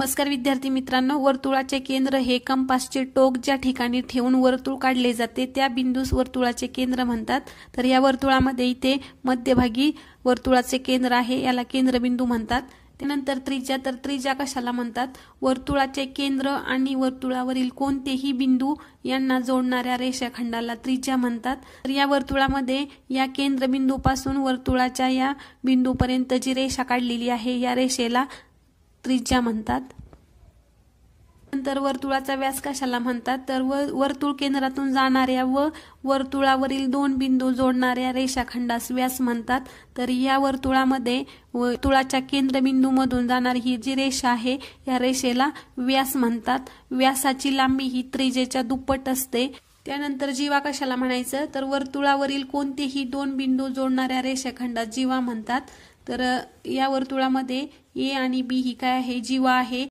नमस्कार विद्यार्थी मित्रांनो, वर्तुळाचे केंद्र हे कंपासचे टोक ज्या ठिकाणी ठेवून वर्तुळ काढले जाते त्या बिंदूस वर्तुळाचे केंद्र म्हणतात। तर या वर्तुळामध्ये इथे मध्यभागी वर्तुळाचे केंद्र आहे, याला केंद्रबिंदू म्हणतात। त्यानंतर त्रिज्या, तर त्रिज्या कशाला म्हणतात? वर्तुळाचे केंद्र आणि वर्तुळावरील कोणतेही बिंदू यांना जोडणाऱ्या रेषाखंडाला त्रिज्या म्हणतात। तर या वर्तुळामध्ये या केंद्रबिंदूपासून वर्तुळाच्या या बिंदूपर्यंत जी रेषा काढलेली आहे या रेषेला त्रिज्या म्हणतात। नंतर वर्तुळाचा व्यास कशाला म्हणतात? तर वर्तुळ केंद्रातून जाणाऱ्या व वर्तुळावरील दोन बिंदू जोडणाऱ्या रेषाखंडास व्यास म्हणतात। तर या वर्तुळामध्ये वर्तुळाच्या केंद्रबिंदूमधून जाणारी ही जी रेषा आहे या रेषेला व्यास म्हणतात। व्यासाची लांबी ही त्रिज्येच्या दुप्पट असते। त्यानंतर जीवा कशाला म्हणायचं? तर वर्तुळावरील कोणतेही दोन बिंदू जोडणाऱ्या रेषाखंडास जीवा म्हणतात। तर या वर्तुळामध्ये ए आणि बी ही काय आहे? जीवा आहे।